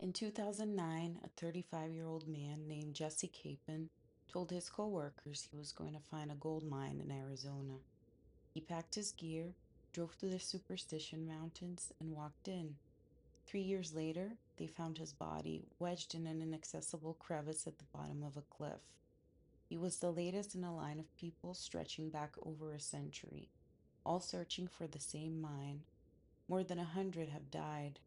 In 2009, a 35-year-old man named Jesse Capon told his coworkers he was going to find a gold mine in Arizona. He packed his gear, drove to the Superstition Mountains, and walked in. 3 years later, they found his body wedged in an inaccessible crevice at the bottom of a cliff. He was the latest in a line of people stretching back over a century, all searching for the same mine. More than 100 have died.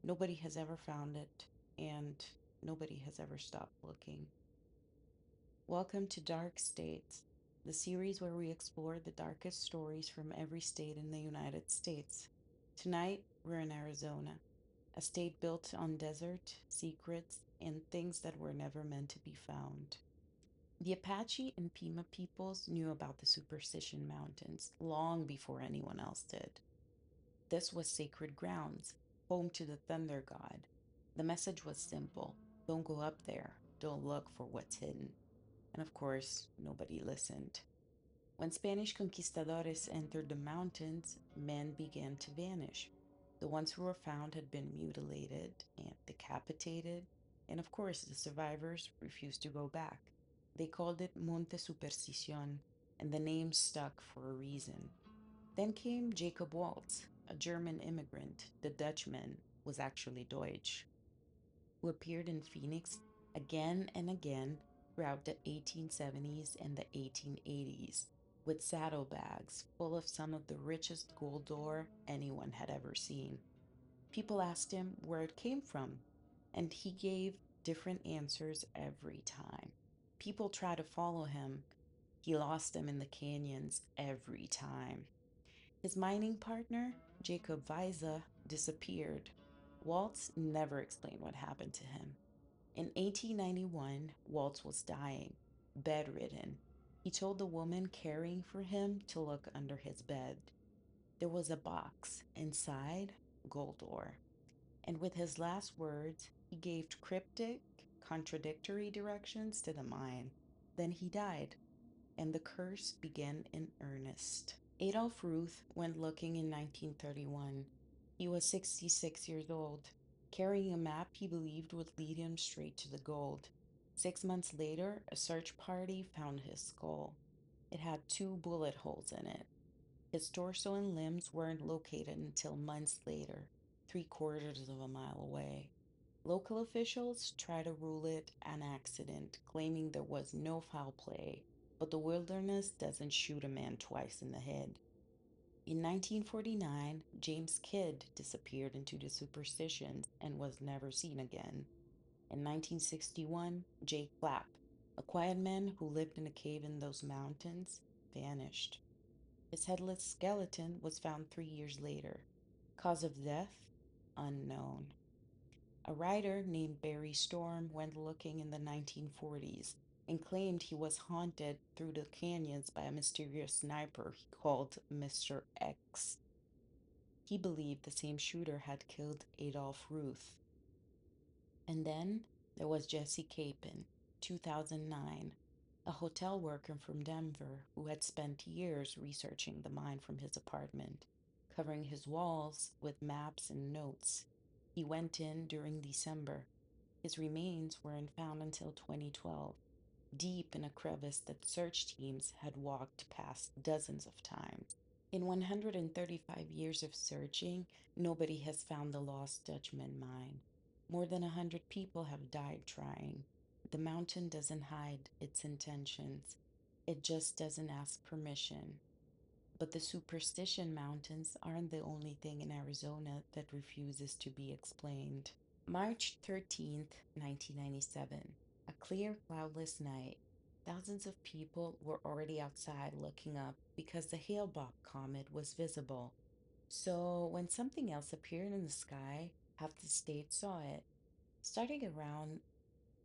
Nobody has ever found it, and nobody has ever stopped looking. Welcome to Dark States, the series where we explore the darkest stories from every state in the United States. Tonight, we're in Arizona, a state built on desert, secrets, and things that were never meant to be found. The Apache and Pima peoples knew about the Superstition Mountains long before anyone else did. This was sacred grounds, home to the thunder god. The message was simple: don't go up there, don't look for what's hidden. And of course, nobody listened. When Spanish conquistadores entered the mountains, men began to vanish. The ones who were found had been mutilated and decapitated, and of course, the survivors refused to go back. They called it Monte Superstición, and the name stuck for a reason. Then came Jacob Waltz, a German immigrant. The Dutchman was actually Deutsch, who appeared in Phoenix again and again throughout the 1870s and the 1880s with saddlebags full of some of the richest gold ore anyone had ever seen. People asked him where it came from, and he gave different answers every time. People tried to follow him. He lost them in the canyons every time. His mining partner, Jacob Weiser, disappeared. Waltz never explained what happened to him. In 1891, Waltz was dying, bedridden. He told the woman caring for him to look under his bed. There was a box, inside, gold ore. And with his last words, he gave cryptic, contradictory directions to the mine. Then he died, and the curse began in earnest. Adolf Ruth went looking in 1931. He was 66 years old, carrying a map he believed would lead him straight to the gold. 6 months later, a search party found his skull. It had two bullet holes in it. His torso and limbs weren't located until months later, 3/4 of a mile away. Local officials tried to rule it an accident, claiming there was no foul play, but the wilderness doesn't shoot a man twice in the head. In 1949, James Kidd disappeared into the superstitions and was never seen again. In 1961, Jake Clapp, a quiet man who lived in a cave in those mountains, vanished. His headless skeleton was found 3 years later. Cause of death? Unknown. A writer named Barry Storm went looking in the 1940s and claimed he was haunted through the canyons by a mysterious sniper he called Mr. X. He believed the same shooter had killed Adolf Ruth. And then there was Jesse Capon, 2009, a hotel worker from Denver who had spent years researching the mine from his apartment, covering his walls with maps and notes. He went in during December. His remains weren't found until 2012, deep in a crevice that search teams had walked past dozens of times. In 135 years of searching, nobody has found the Lost Dutchman Mine. More than 100 people have died trying. The mountain doesn't hide its intentions, it just doesn't ask permission. But the Superstition Mountains aren't the only thing in Arizona that refuses to be explained. March 13th, 1997, a clear, cloudless night. Thousands of people were already outside looking up because the Hale-Bopp comet was visible. So when something else appeared in the sky, half the state saw it. Starting around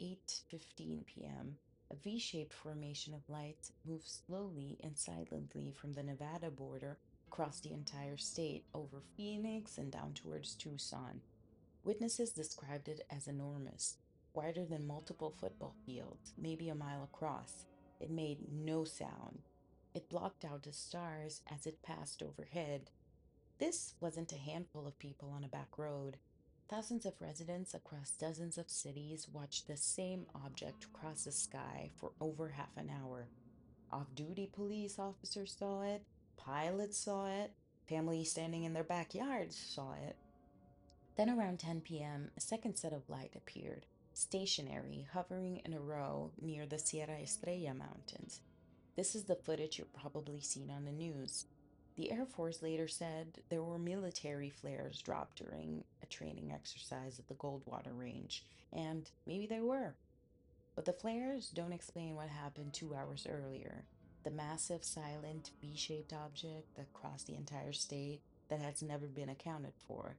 8:15 p.m., a V-shaped formation of lights moved slowly and silently from the Nevada border across the entire state over Phoenix and down towards Tucson. Witnesses described it as enormous, wider than multiple football fields, maybe a mile across. It made no sound. It blocked out the stars as it passed overhead. This wasn't a handful of people on a back road. Thousands of residents across dozens of cities watched the same object cross the sky for over half an hour. Off duty police officers saw it, pilots saw it, families standing in their backyards saw it. Then around 10 p.m., a second set of light appeared, stationary, hovering in a row near the Sierra Estrella Mountains. This is the footage you've probably seen on the news. The Air Force later said there were military flares dropped during a training exercise at the Goldwater Range, and maybe they were. But the flares don't explain what happened 2 hours earlier. The massive, silent, V shaped object that crossed the entire state that has never been accounted for.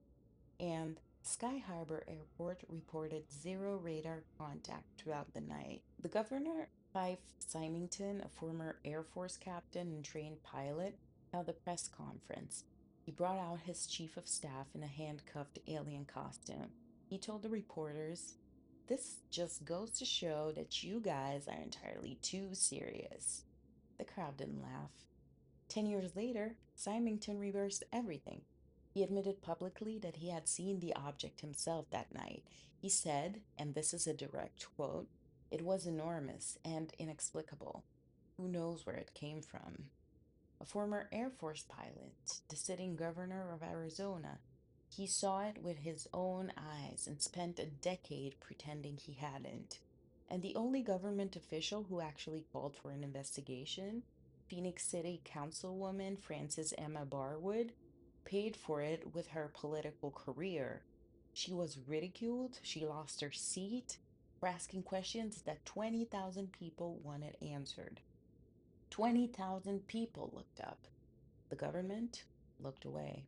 And Sky Harbor Airport reported zero radar contact throughout the night. The governor, Fife Symington, a former Air Force captain and trained pilot, held a press conference. He brought out his chief of staff in a handcuffed alien costume. He told the reporters, "This just goes to show that you guys are entirely too serious." The crowd didn't laugh. 10 years later, Symington reversed everything. He admitted publicly that he had seen the object himself that night. He said, and this is a direct quote, "It was enormous and inexplicable. Who knows where it came from?" A former Air Force pilot, the sitting governor of Arizona, he saw it with his own eyes and spent a decade pretending he hadn't. And the only government official who actually called for an investigation, Phoenix City Councilwoman Frances Emma Barwood, paid for it with her political career. She was ridiculed, she lost her seat for asking questions that 20,000 people wanted answered. 20,000 people looked up. The government looked away.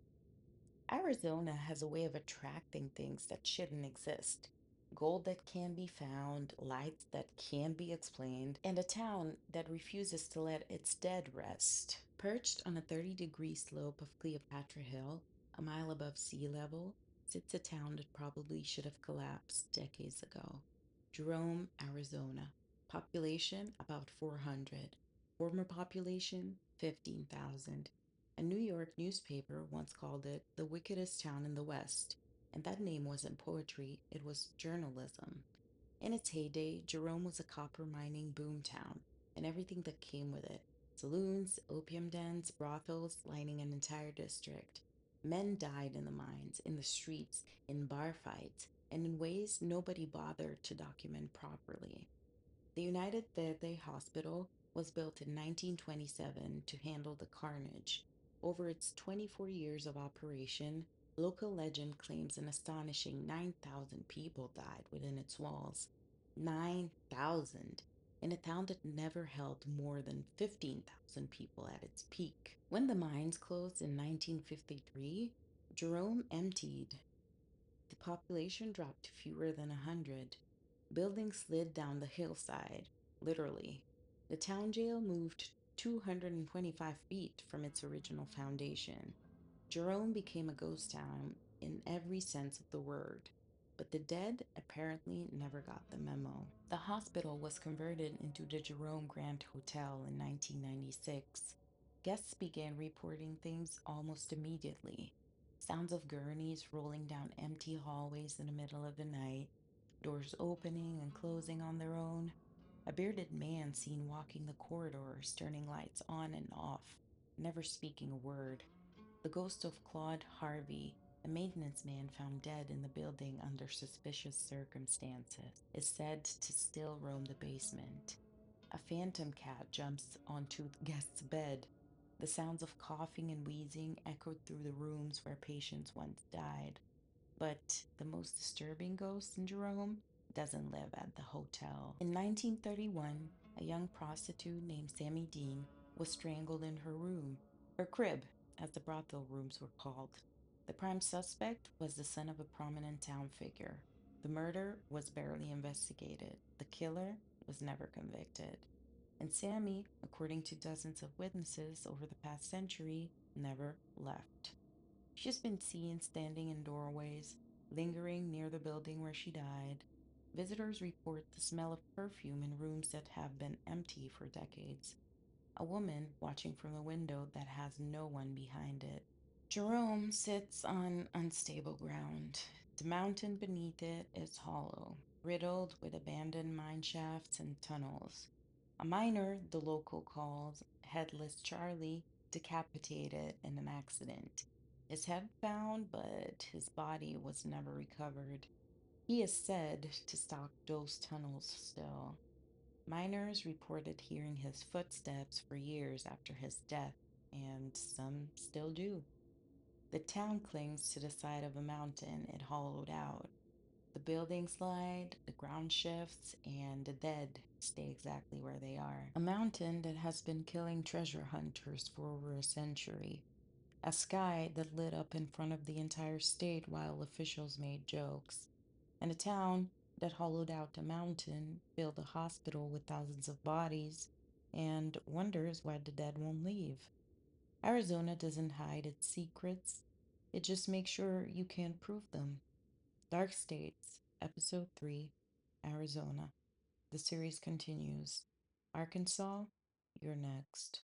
Arizona has a way of attracting things that shouldn't exist: gold that can be found, lights that can be explained, and a town that refuses to let its dead rest. Perched on a 30-degree slope of Cleopatra Hill, a mile above sea level, sits a town that probably should have collapsed decades ago. Jerome, Arizona. Population about 400. Former population 15,000. A New York newspaper once called it the wickedest town in the West, and that name wasn't poetry, it was journalism. In its heyday, Jerome was a copper mining boomtown, and everything that came with it: saloons, opium dens, brothels lining an entire district. Men died in the mines, in the streets, in bar fights, and in ways nobody bothered to document properly. The United Verde Hospital was built in 1927 to handle the carnage. Over its 24 years of operation, local legend claims an astonishing 9,000 people died within its walls. 9,000! In a town that never held more than 15,000 people at its peak. When the mines closed in 1953, Jerome emptied. The population dropped to fewer than 100. Buildings slid down the hillside, literally. The town jail moved 225 feet from its original foundation. Jerome became a ghost town in every sense of the word, but the dead apparently never got the memo. The hospital was converted into the Jerome Grand Hotel in 1996. Guests began reporting things almost immediately: sounds of gurneys rolling down empty hallways in the middle of the night, doors opening and closing on their own, a bearded man seen walking the corridors, turning lights on and off, never speaking a word. The ghost of Claude Harvey, a maintenance man found dead in the building under suspicious circumstances, is said to still roam the basement. A phantom cat jumps onto the guest's bed. The sounds of coughing and wheezing echoed through the rooms where patients once died. But the most disturbing ghost in Jerome doesn't live at the hotel. In 1931, a young prostitute named Sammy Dean was strangled in her room, her crib, as the brothel rooms were called. The prime suspect was the son of a prominent town figure. The murder was barely investigated. The killer was never convicted. And Sammy, according to dozens of witnesses over the past century, never left. She's been seen standing in doorways, lingering near the building where she died. Visitors report the smell of perfume in rooms that have been empty for decades. A woman watching from a window that has no one behind it. Jerome sits on unstable ground. The mountain beneath it is hollow, riddled with abandoned mine shafts and tunnels. A miner the local calls Headless Charlie decapitated in an accident. His head found, but his body was never recovered. He is said to stalk those tunnels still. Miners reported hearing his footsteps for years after his death, and some still do. The town clings to the side of a mountain it hollowed out. The buildings slide, the ground shifts, and the dead stay exactly where they are. A mountain that has been killing treasure hunters for over a century. A sky that lit up in front of the entire state while officials made jokes. And a town that hollowed out a mountain, built a hospital with thousands of bodies, and wonders why the dead won't leave. Arizona doesn't hide its secrets, it just makes sure you can't prove them. Dark States, Episode 3, Arizona. The series continues. Arkansas, you're next.